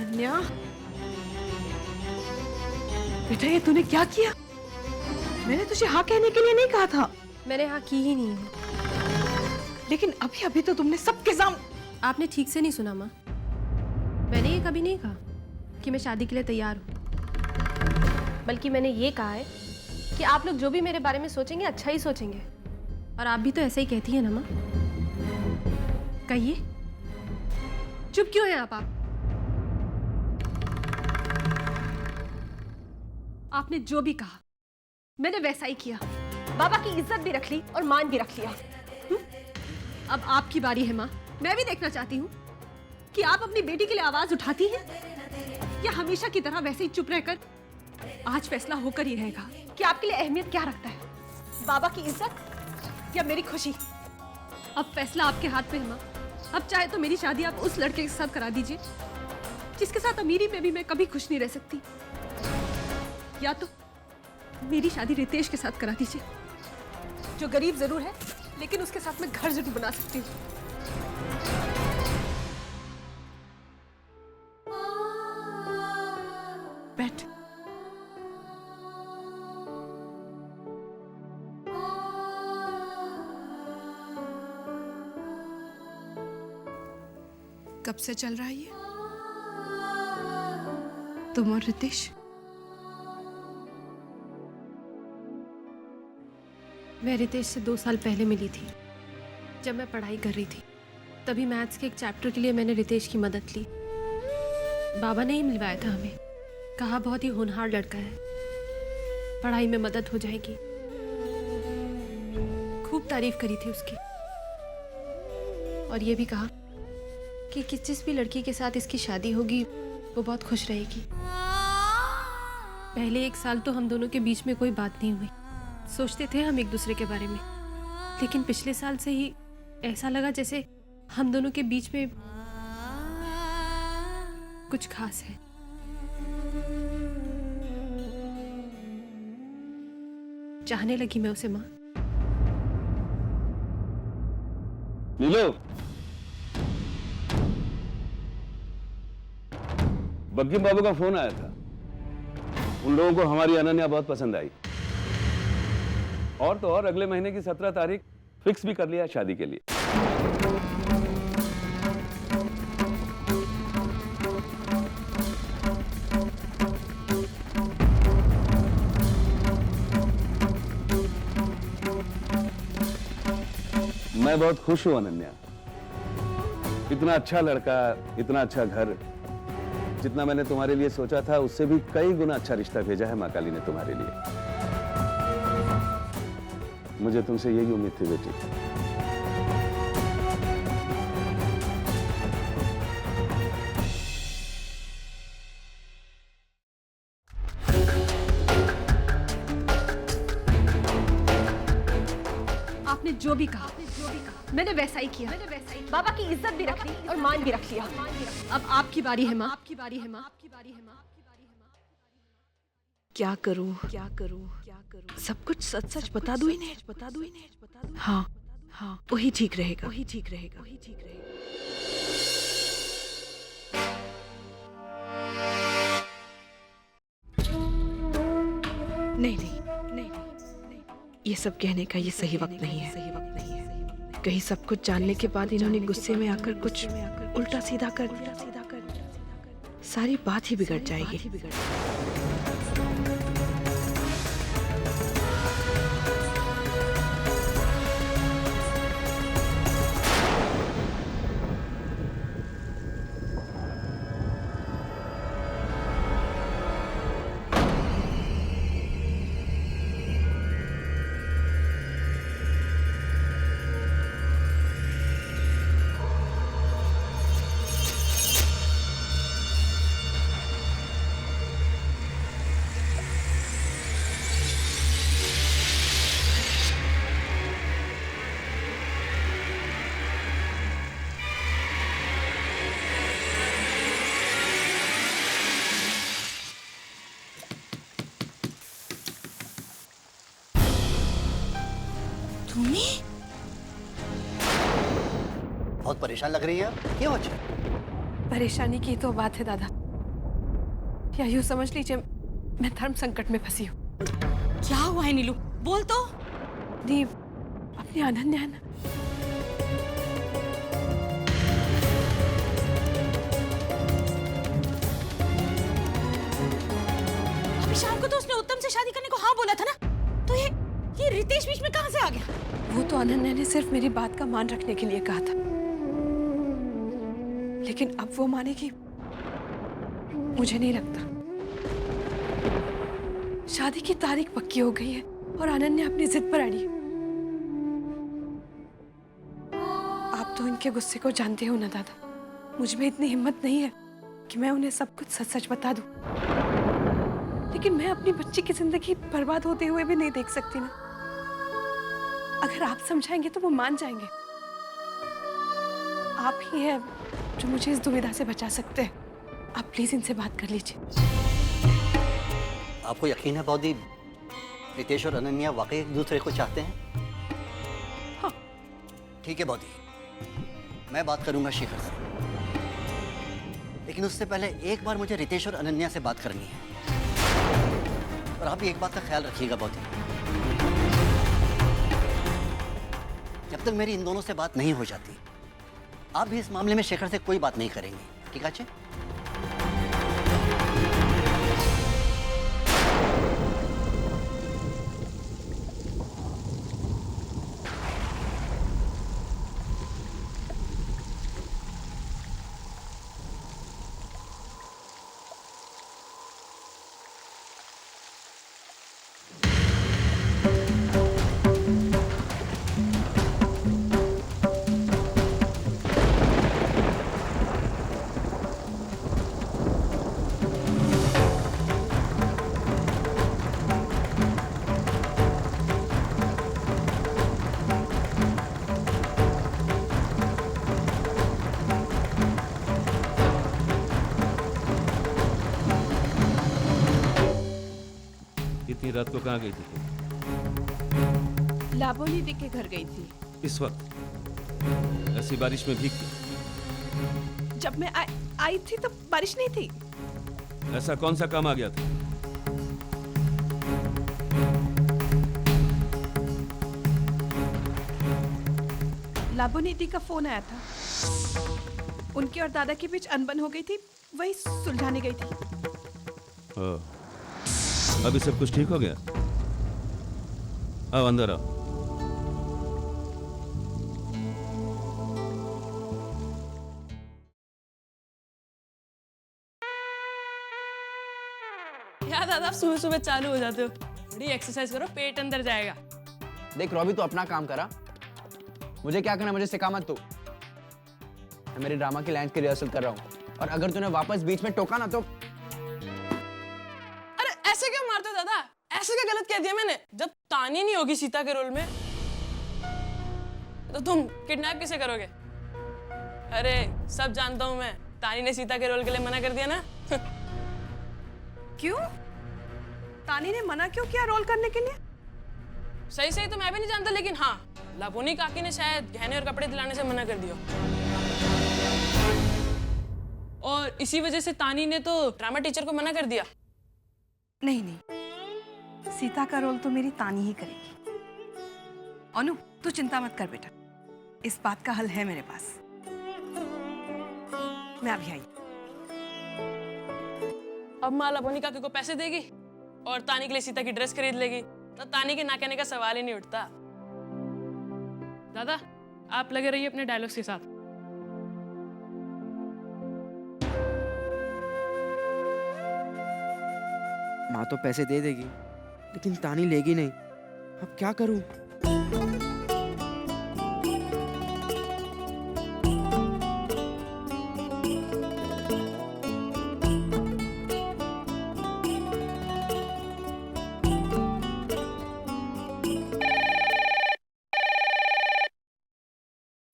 अनन्या, बेटा ये तूने क्या किया? मैंने तुझे हाँ कहने के लिए नहीं कहा था। मैंने हाँ की ही नहीं है। लेकिन अभी अभी तो तुमने सबके सामने। आपने ठीक से नहीं सुना माँ। मैंने ये कभी नहीं कहा कि मैं शादी के लिए तैयार हूँ, बल्कि मैंने ये कहा है कि आप लोग जो भी मेरे बारे में सोचेंगे अच्छा ही सोचेंगे। और आप भी तो ऐसा ही कहती है ना माँ? कहिए, चुप क्यों हैं आप? आपने जो भी कहा मैंने वैसा ही किया। बाबा की इज्जत भी रख ली और मान भी रख लिया। अब आपकी बारी है माँ। मैं भी देखना चाहती हूँ कि आप अपनी बेटी के लिए आवाज उठाती हैं या हमेशा की तरह वैसे ही चुप रहकर। आज फैसला होकर ही रहेगा कि आपके लिए अहमियत क्या रखता है, बाबा की इज्जत या मेरी खुशी। अब फैसला आपके हाथ में है माँ। अब चाहे तो मेरी शादी आप उस लड़के के साथ करा दीजिए जिसके साथ अमीरी में भी मैं कभी खुश नहीं रह सकती, या तो मेरी शादी रितेश के साथ करा दीजिए जो गरीब जरूर है लेकिन उसके साथ मैं घर जरूर बना सकती हूँ। बैठ। कब से चल रहा है ये तुम और रितेश? मैं रितेश से 2 साल पहले मिली थी जब मैं पढ़ाई कर रही थी। तभी मैथ्स के एक चैप्टर के लिए मैंने रितेश की मदद ली। बाबा ने ही मिलवाया था हमें। कहा बहुत ही होनहार लड़का है, पढ़ाई में मदद हो जाएगी। खूब तारीफ करी थी उसकी और ये भी कहा कि जिस भी लड़की के साथ इसकी शादी होगी वो बहुत खुश रहेगी। पहले 1 साल तो हम दोनों के बीच में कोई बात नहीं हुई। सोचते थे हम एक दूसरे के बारे में, लेकिन पिछले साल से ही ऐसा लगा जैसे हम दोनों के बीच में कुछ खास है। चाहने लगी मैं उसे माँ। नीलो, बग्गी बाबू का फोन आया था। उन लोगों को हमारी अनन्या बहुत पसंद आई और तो और अगले महीने की 17 तारीख फिक्स भी कर लिया शादी के लिए। मैं बहुत खुश हूं अनन्या। इतना अच्छा लड़का, इतना अच्छा घर, जितना मैंने तुम्हारे लिए सोचा था उससे भी कई गुना अच्छा रिश्ता भेजा है माँ काली ने तुम्हारे लिए। मुझे तुमसे यही उम्मीद थी बेटी। आपने जो भी कहा मैंने वैसा ही किया। बाबा की इज्जत भी रख ली और मान भी रख लिया। अब आपकी बारी है माँ। आपकी बारी है माँ। आपकी बारी है माँ। क्या करूं, क्या करूं, क्या करूं? सब कुछ सच सच बता दूं इन्हें, बता दूं इन्हें। हाँ हाँ, वही ठीक रहेगा, वही ठीक रहेगा, वही ठीक रहेगा। नहीं नहीं नहीं नहीं, ये सब कहने का ये सही वक्त नहीं है, सही वक्त नहीं है। कहीं सब कुछ जानने के बाद इन्होंने गुस्से में आकर कुछ उल्टा सीधा कर दिया, सारी बात ही बिगड़ जाएगी। तुम्हें बहुत परेशान लग रही है, क्यों? अच्छा, परेशानी की तो बात है दादा। या यूँ समझ लीजिए मैं धर्म संकट में फंसी हूँ। क्या हुआ है नीलू, बोल तो। दी अपनी अनन्या है ना, अभी शाम को तो उसने उत्तम से शादी करने को हाँ बोला था ना, तो ये रितेश बीच में कहाँ से आ गया? वो तो अनन्या ने सिर्फ मेरी बात का मान रखने के लिए कहा था, लेकिन अब वो मानेगी मुझे नहीं लगता। शादी की तारीख पक्की हो गई है और अनन्या अपनी जिद पर अड़ी है। आप तो इनके गुस्से को जानते हो ना दादा, मुझ में इतनी हिम्मत नहीं है कि मैं उन्हें सब कुछ सच सच बता दूं, लेकिन मैं अपनी बच्ची की जिंदगी बर्बाद होते हुए भी नहीं देख सकती ना। अगर आप समझाएंगे तो वो मान जाएंगे। आप ही हैं जो मुझे इस दुविधा से बचा सकते हैं। आप प्लीज इनसे बात कर लीजिए। आपको यकीन है बॉडी रितेश और अनन्या वाकई एक दूसरे को चाहते हैं? हाँ। ठीक है बॉडी, मैं बात करूंगा शिखर से, लेकिन उससे पहले एक बार मुझे रितेश और अनन्या से बात करनी है। और आप भी एक बात का ख्याल रखिएगा बॉडी, जब तक मेरी इन दोनों से बात नहीं हो जाती आप भी इस मामले में शेखर से कोई बात नहीं करेंगे, ठीक है? इतनी रात को कहाँ गई थी तुम? लाबोनी दी के घर गई थी। इस वक्त ऐसी बारिश में भीग के? जब मैं आई थी तो बारिश नहीं थी। ऐसा कौन सा काम आ गया था? लाबोनी दी का फोन आया था। उनके और दादा के बीच अनबन हो गई थी, वही सुलझाने गई थी। ओह, अभी सब कुछ ठीक हो गया? आओ अंदर आओ। क्या दादा सुबह सुबह चालू हो जाते हो? थोड़ी एक्सरसाइज करो, पेट अंदर जाएगा। देख रॉबी, तो अपना काम करा, मुझे क्या करना मुझे सिखा मत तू। मैं मेरी ड्रामा की लाइन्स की रिहर्सल कर रहा हूँ, और अगर तूने वापस बीच में टोका ना तो। अरे ऐसे क्यों मारते हो दादा? ऐसे क्या गलत कह दिया मैंने? जब तानी नहीं होगी सीता के रोल में तो तुम किडनैप कैसे करोगे? अरे सब जानता हूँ मैं, तानी ने सीता के रोल के लिए मना कर दिया ना। क्यों? तानी ने मना क्यों किया रोल करने के लिए? सही सही तो मैं भी नहीं जानता, लेकिन हाँ, लाबोनी काकी ने शायद गहने और कपड़े दिलाने से मना कर दिया। और इसी वजह से तानी ने तो ड्रामा टीचर को मना कर दिया। नहीं नहीं, सीता का रोल तो मेरी तानी ही करेगी। अनु, तू चिंता मत कर बेटा, इस बात का हल है मेरे पास। मैं अभी आई। अब माँ लाबोनी काकी को पैसे देगी और तानी के लिए सीता की ड्रेस खरीद लेगी, तो तानी के ना कहने का सवाल ही नहीं उठता। दादा आप लगे रहिए अपने डायलॉग्स के साथ। माँ तो पैसे दे देगी, लेकिन तानी लेगी नहीं। अब क्या करूं?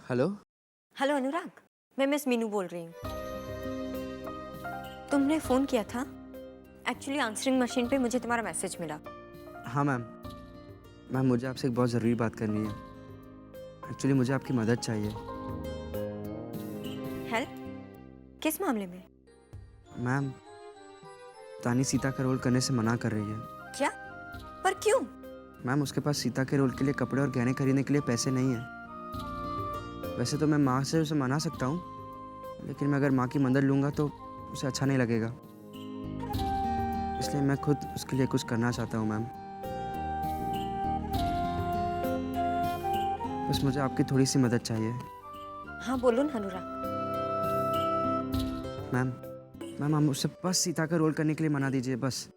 हेलो। हेलो अनुराग, मैं मिस मीनू बोल रही हूँ। तुमने फ़ोन किया था? एक्चुअली आंसरिंग मशीन पे मुझे तुम्हारा मैसेज मिला। हाँ मैम, मुझे आपसे एक बहुत ज़रूरी बात करनी है। एक्चुअली मुझे आपकी मदद चाहिए। हेल्प? किस मामले में? मैम, तानी सीता का रोल करने से मना कर रही है। क्या? पर क्यों? मैम उसके पास सीता के रोल के लिए कपड़े और गहने खरीदने के लिए पैसे नहीं हैं। वैसे तो मैं माँ से उसे मना सकता हूँ, लेकिन मैं अगर माँ की मदद लूँगा तो उसे अच्छा नहीं लगेगा, इसलिए मैं खुद उसके लिए कुछ करना चाहता हूँ मैम। बस मुझे आपकी थोड़ी सी मदद चाहिए। हाँ बोलो ना अनुराग। मैम हम उसे बस सीता का रोल करने के लिए मना दीजिए, बस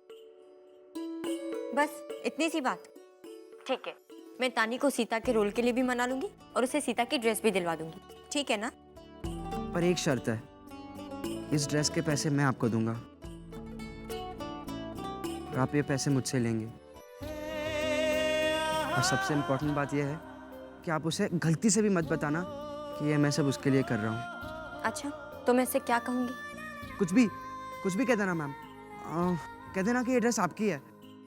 इतनी सी बात? ठीक है, मैं तानी को सीता के रोल के लिए भी मना लूंगी और उसे सीता की ड्रेस भी दिलवा दूंगी, ठीक है ना? पर एक शर्त है, इस ड्रेस के पैसे मैं आपको दूंगा और आप ये पैसे मुझसे लेंगे। और सबसे इम्पोर्टेंट बात यह है कि आप उसे गलती से भी मत बताना कि ये मैं सब उसके लिए कर रहा हूँ। अच्छा, तो मैं इससे क्या कहूँगी? कुछ भी कह देना मैम। कह देना कि ये ड्रेस आपकी है,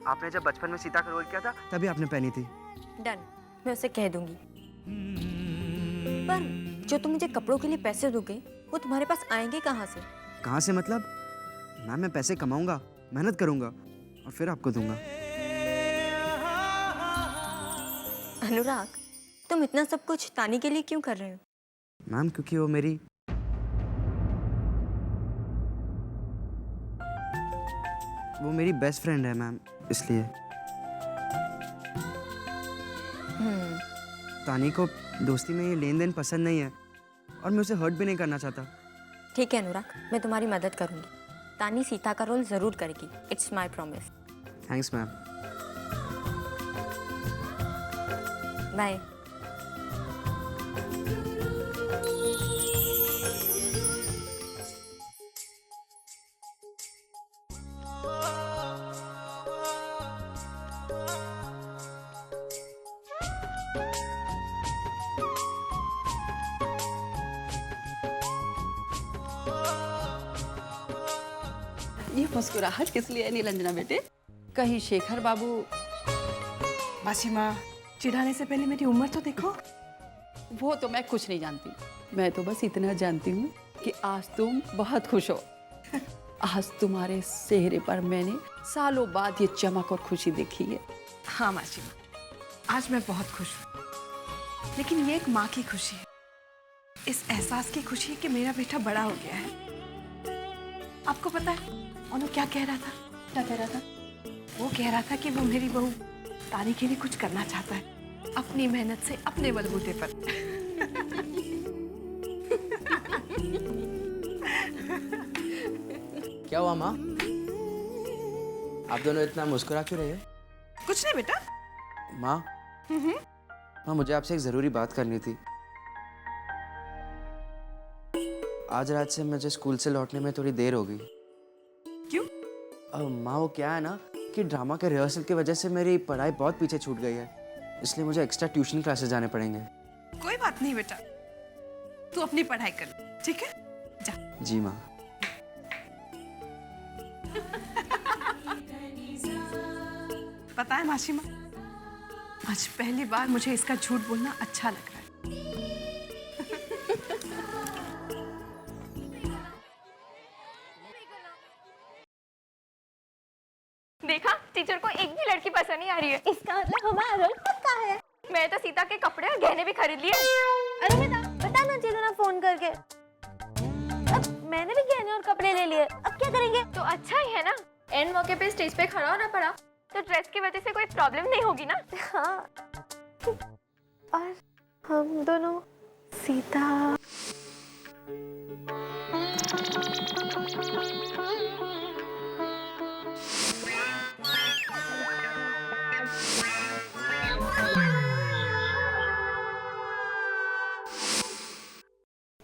आपने जब बचपन में सीता का रोल किया था तभी आपने पहनी थी। डन, मैं उसे कह दूंगी। पर जो तुम मुझे कपड़ों के लिए पैसे दोगे वो तुम्हारे पास आएंगे कहाँ से? कहाँ से मतलब? मैम मैं पैसे कमाऊंगा, मेहनत करूंगा और फिर आपको दूंगा। अनुराग, तुम इतना सब कुछ तानी के लिए क्यों कर रहे हो? मैम क्योंकि वो मेरी बेस्ट फ्रेंड है मैम, इसलिए। तानी को दोस्ती में ये लेन देन पसंद नहीं है और मैं उसे हर्ट भी नहीं करना चाहता। ठीक है अनुराग, मैं तुम्हारी मदद करूंगी। तानी सीता का रोल जरूर करेगी, it's my promise. Thanks ma'am. Bye. ये मुस्कुराहट किस लिए है नीलंजना बेटे? कहीं शेखर बाबू? मासी माँ, चिढ़ाने से पहले मेरी उम्र तो देखो। वो तो मैं कुछ नहीं जानती, मैं तो बस इतना जानती हूँ कि आज तुम बहुत खुश हो। आज तुम्हारे चेहरे पर मैंने सालों बाद ये चमक और खुशी देखी है। हाँ मासी माँ, आज मैं बहुत खुश हूँ, लेकिन ये एक माँ की खुशी है, इस एहसास की खुशी है कि मेरा बेटा बड़ा हो गया है। आपको पता है अनु क्या कह रहा था? क्या कह रहा था? वो कह रहा था कि वो मेरी बहू तानी के लिए कुछ करना चाहता है, अपनी मेहनत से, अपने बलबूते पर। क्या हुआ माँ? आप दोनों इतना मुस्कुरा क्यों रहे हो? कुछ नहीं बेटा। माँ मुझे आपसे एक जरूरी बात करनी थी। आज रात से मुझे स्कूल से लौटने में थोड़ी देर हो गई। क्यों? माँ वो क्या है ना कि ड्रामा के रिहर्सल की वजह से मेरी पढ़ाई बहुत पीछे छूट गई है, इसलिए मुझे एक्स्ट्रा ट्यूशन क्लासेस जाने पड़ेंगे। कोई बात नहीं बेटा, तू अपनी पढ़ाई कर, ठीक है? जा। जी माँ। पता है मासी माँ, आज पहली बार मुझे इसका झूठ बोलना अच्छा लग रहा है। देखा, टीचर को एक भी लड़की पसंद नहीं आ रही है। इसका मतलब हमारा रोल पक्का है। मैं तो सीता के कपड़े और गहने भी खरीद लिए। अरे बता ना चेतना फोन करके। अब मैंने भी गहने और कपड़े ले लिए, अब क्या करेंगे? तो अच्छा ही है ना, एंड मौके पे स्टेज पे खड़ा होना पड़ा तो ड्रेस की वजह से कोई प्रॉब्लम नहीं होगी ना। हाँ, और हम दोनों सीता।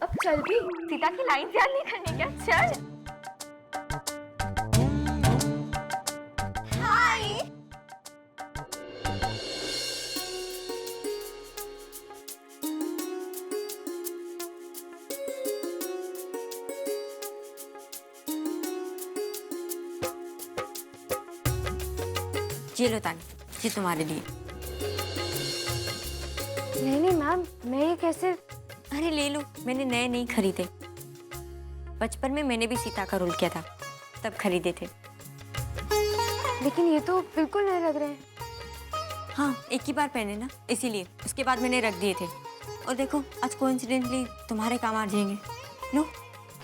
अब चल भी, सीता की लाइन याद नहीं करनी क्या? चल। हाय। ये लो तानी, ये तुम्हारे लिए। नहीं मैम, मैं ये कैसे? अरे ले लो, मैंने नए नहीं खरीदे। बचपन में मैंने भी सीता का रोल किया था, तब खरीदे थे। लेकिन ये तो बिल्कुल नहीं लग रहे हैं। हाँ, एक ही बार पहने ना, इसीलिए उसके बाद मैंने रख दिए थे। और देखो आज कोइंसिडेंटली तुम्हारे काम आ जाएंगे। लो।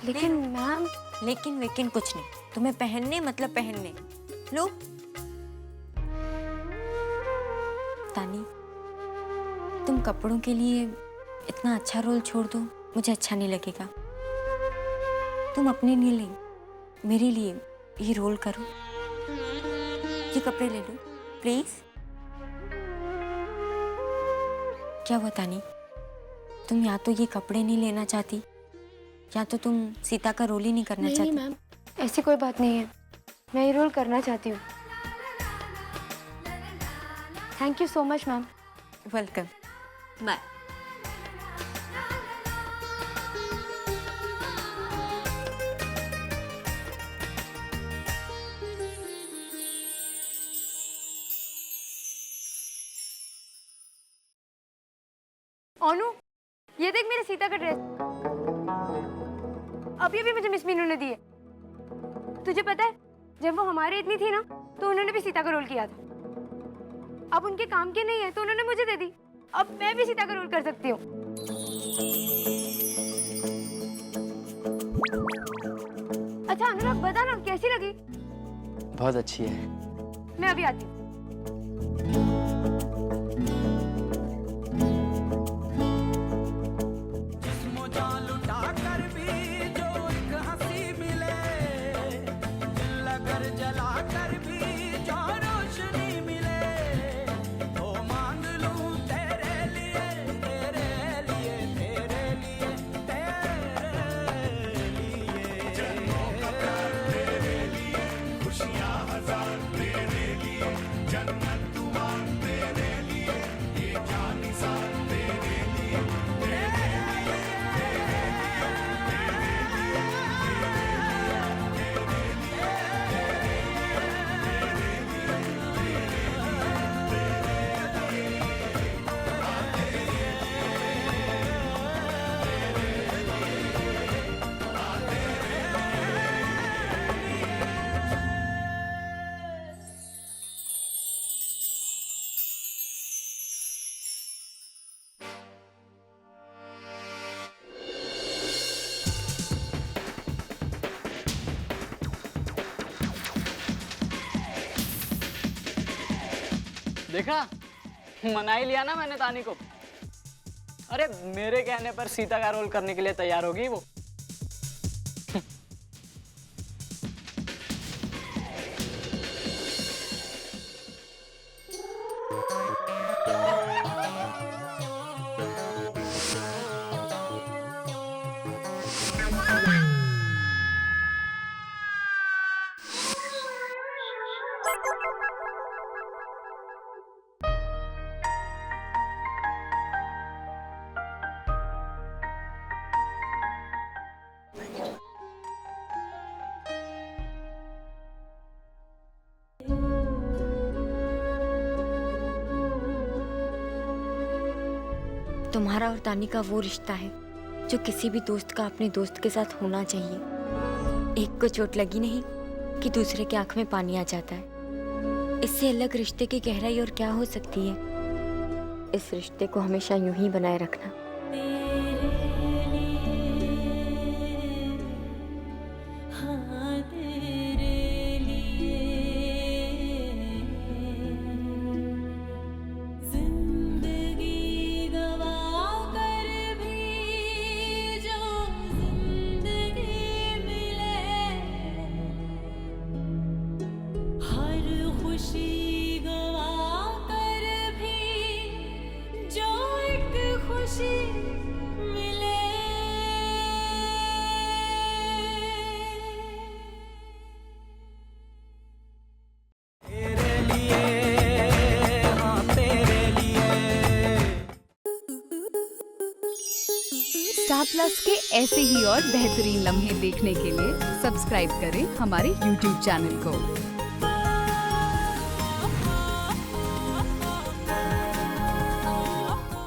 लेकिन मैम, लेकिन कुछ नहीं, तुम्हें पहनने मतलब पहनने। लो। तानी, तुम कपड़ों के लिए इतना अच्छा रोल छोड़ दो, मुझे अच्छा नहीं लगेगा। तुम अपने लिए नहीं, मेरे लिए ये रोल करो। ये कपड़े ले लो प्लीज। क्या हुआ तानी, तुम या तो ये कपड़े नहीं लेना चाहती या तो तुम सीता का रोल ही नहीं करना चाहती? नहीं मैम, ऐसी कोई बात नहीं है, मैं ये रोल करना चाहती हूँ। Thank you so much ma'am. Welcome, bye. Anu, ये देख मेरे सीता का ड्रेस। अभी अभी मुझे मिस मीनू ने दी है। तुझे पता है, जब वो हमारे इतनी थी ना तो उन्होंने भी सीता का रोल किया था। अब उनके काम की नहीं है तो उन्होंने मुझे दे दी। अब मैं भी सीता का रोल कर सकती हूँ। अच्छा अनुराग, बता ना कैसी लगी? बहुत अच्छी है। मैं अभी आती हूँ। देखा, मना ही लिया ना मैंने तानी को। अरे मेरे कहने पर सीता का रोल करने के लिए तैयार होगी वो। तुम्हारा और तानी का वो रिश्ता है जो किसी भी दोस्त का अपने दोस्त के साथ होना चाहिए। एक को चोट लगी नहीं कि दूसरे की आंख में पानी आ जाता है। इससे अलग रिश्ते की गहराई और क्या हो सकती है। इस रिश्ते को हमेशा यूं ही बनाए रखना। स्टार प्लस के ऐसे ही और बेहतरीन लम्हे देखने के लिए सब्सक्राइब करें हमारे YouTube चैनल को।